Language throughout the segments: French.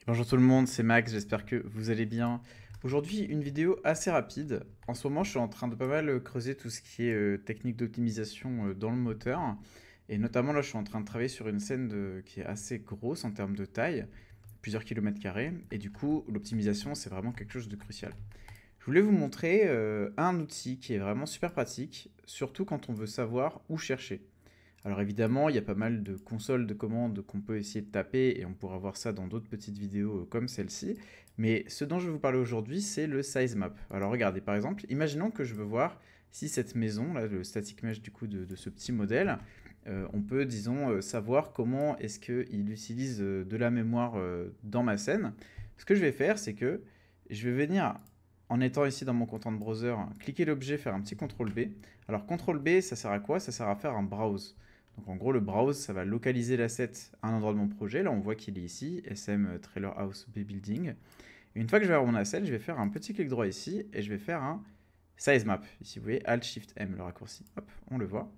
Bonjour tout le monde, c'est Max, j'espère que vous allez bien. Aujourd'hui, une vidéo assez rapide. En ce moment, je suis en train de pas mal creuser tout ce qui est technique d'optimisation dans le moteur. Et notamment, là, je suis en train de travailler sur une scène qui est assez grosse en termes de taille, plusieurs kilomètres carrés. Et du coup, l'optimisation, c'est vraiment quelque chose de crucial. Je voulais vous montrer un outil qui est vraiment super pratique, surtout quand on veut savoir où chercher. Alors évidemment, il y a pas mal de consoles de commandes qu'on peut essayer de taper et on pourra voir ça dans d'autres petites vidéos comme celle-ci. Mais ce dont je vais vous parler aujourd'hui, c'est le size map. Alors regardez, par exemple, imaginons que je veux voir si cette maison, là, le static mesh du coup de ce petit modèle, on peut, disons, savoir comment est-ce qu'il utilise de la mémoire dans ma scène. Ce que je vais faire, c'est que je vais venir, en étant ici dans mon content browser, cliquer l'objet, faire un petit CTRL B. Alors CTRL B, ça sert à quoi? Ça sert à faire un browse. Donc en gros, le browse, ça va localiser l'asset à un endroit de mon projet. Là, on voit qu'il est ici, SM Trailer House B Building. Et une fois que je vais avoir mon asset, je vais faire un petit clic droit ici et je vais faire un size map. Ici, vous voyez, Alt Shift M, le raccourci. Hop, on le voit.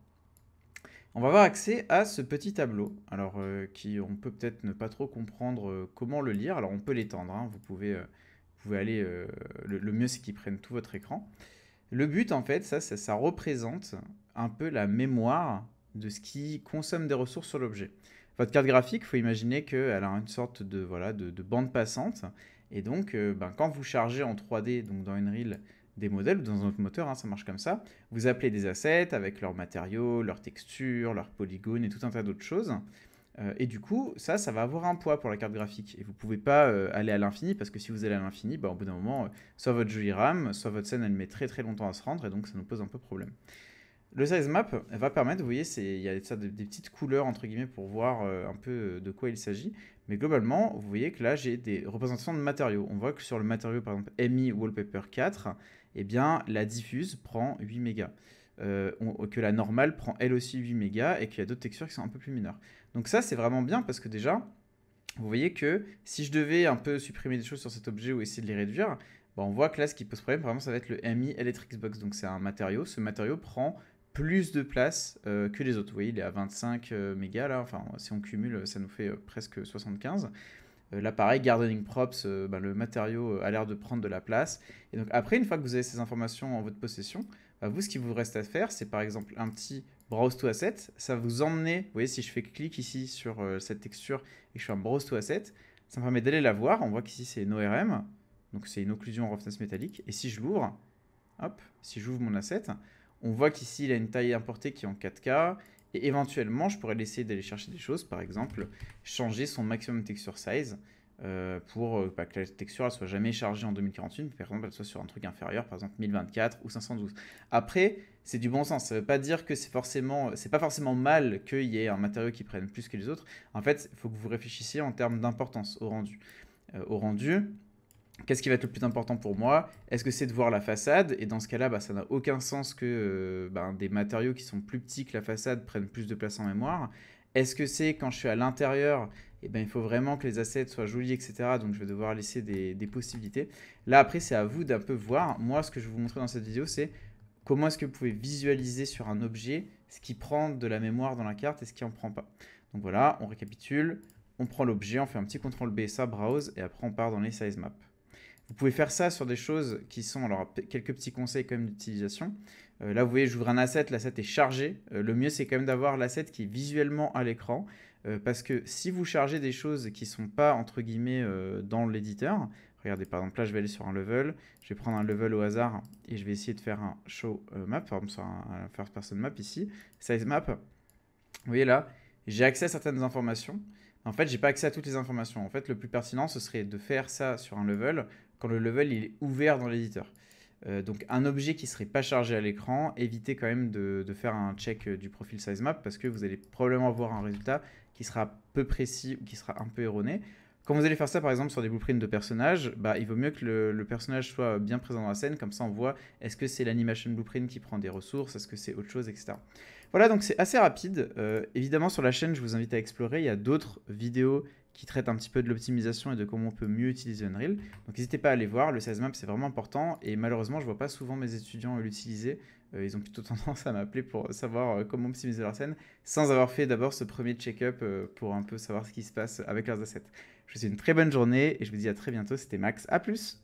On va avoir accès à ce petit tableau. Alors, on peut peut-être ne pas trop comprendre comment le lire. Alors, on peut l'étendre, hein. Vous pouvez aller. Le mieux, c'est qu'il prenne tout votre écran. Le but, en fait, ça représente un peu la mémoire de ce qui consomme des ressources sur l'objet. Votre carte graphique, il faut imaginer qu'elle a une sorte de, voilà, de bande passante. Et donc, quand vous chargez en 3D, donc dans Unreal, des modèles ou dans un autre moteur, hein, ça marche comme ça, vous appelez des assets avec leurs matériaux, leurs textures, leurs polygones et tout un tas d'autres choses. Et du coup, ça va avoir un poids pour la carte graphique. Et vous ne pouvez pas aller à l'infini, parce que si vous allez à l'infini, bah, au bout d'un moment, soit votre jeu RAM, soit votre scène, elle met très très longtemps à se rendre, et donc ça nous pose un peu problème. Le size map va permettre, vous voyez, il y a ça, des petites couleurs, entre guillemets, pour voir un peu de quoi il s'agit. Mais globalement, vous voyez que là, j'ai des représentations de matériaux. On voit que sur le matériau, par exemple, MI Wallpaper 4, eh bien, la diffuse prend 8 mégas. Que la normale prend elle aussi 8 mégas et qu'il y a d'autres textures qui sont un peu plus mineures. Donc ça, c'est vraiment bien parce que déjà, vous voyez que si je devais un peu supprimer des choses sur cet objet ou essayer de les réduire, bah, on voit que là, ce qui pose problème, par exemple, ça va être le MI Electric Box. Donc c'est un matériau. Ce matériau prend plus de place que les autres. Vous voyez, il est à 25 mégas là. Enfin, si on cumule, ça nous fait presque 75. Là, pareil, Gardening Props, bah, le matériau a l'air de prendre de la place. Et donc après, une fois que vous avez ces informations en votre possession, bah, vous, ce qui vous reste à faire, c'est par exemple un petit Browse to Asset. Ça va vous emmener, vous voyez, si je fais clic ici sur cette texture et que je fais un Browse to Asset, ça me permet d'aller la voir. On voit qu'ici, c'est une ORM, donc c'est une occlusion en roughness métallique. Et si je l'ouvre, hop, si j'ouvre mon asset, on voit qu'ici, il a une taille importée qui est en 4K. Et éventuellement, je pourrais essayer d'aller chercher des choses, par exemple, changer son maximum texture size pour pas que la texture ne soit jamais chargée en 2048, mais par exemple, elle soit sur un truc inférieur, par exemple 1024 ou 512. Après, c'est du bon sens. Ça ne veut pas dire que c'est pas forcément mal qu'il y ait un matériau qui prenne plus que les autres. En fait, il faut que vous réfléchissiez en termes d'importance au rendu. Au rendu, qu'est-ce qui va être le plus important pour moi? Est-ce que c'est de voir la façade? Et dans ce cas-là, bah, ça n'a aucun sens que des matériaux qui sont plus petits que la façade prennent plus de place en mémoire. Est-ce que c'est quand je suis à l'intérieur, eh ben, il faut vraiment que les assets soient jolis, etc. Donc je vais devoir laisser des possibilités. Là, après, c'est à vous d'un peu voir. Moi, ce que je vais vous montrer dans cette vidéo, c'est comment est-ce que vous pouvez visualiser sur un objet ce qui prend de la mémoire dans la carte et ce qui en prend pas. Donc voilà, on récapitule. On prend l'objet, on fait un petit CTRL B, ça browse, et après on part dans les size maps. Vous pouvez faire ça sur des choses qui sont, alors quelques petits conseils quand même d'utilisation. Là, vous voyez, j'ouvre un asset, l'asset est chargé. Le mieux, c'est quand même d'avoir l'asset qui est visuellement à l'écran. Parce que si vous chargez des choses qui ne sont pas, entre guillemets, dans l'éditeur, regardez, par exemple, là, je vais aller sur un level, je vais prendre un level au hasard et je vais essayer de faire un show map, par exemple, sur un first person map ici, size map. Vous voyez là, j'ai accès à certaines informations. En fait, j'ai pas accès à toutes les informations. En fait, le plus pertinent, ce serait de faire ça sur un level quand le level il est ouvert dans l'éditeur. Donc un objet qui serait pas chargé à l'écran, évitez quand même de faire un check du profil size map parce que vous allez probablement avoir un résultat qui sera peu précis ou qui sera un peu erroné. Quand vous allez faire ça par exemple sur des blueprints de personnages, bah, il vaut mieux que le personnage soit bien présent dans la scène, comme ça on voit est-ce que c'est l'animation blueprint qui prend des ressources, est-ce que c'est autre chose, etc. Voilà, donc c'est assez rapide. Évidemment, sur la chaîne, je vous invite à explorer. Il y a d'autres vidéos qui traitent un petit peu de l'optimisation et de comment on peut mieux utiliser Unreal. Donc n'hésitez pas à aller voir. Le 16 map, c'est vraiment important. Et malheureusement, je ne vois pas souvent mes étudiants l'utiliser. Ils ont plutôt tendance à m'appeler pour savoir comment optimiser leur scène, sans avoir fait d'abord ce premier check-up pour un peu savoir ce qui se passe avec leurs assets. Je vous souhaite une très bonne journée et je vous dis à très bientôt. C'était Max. À plus!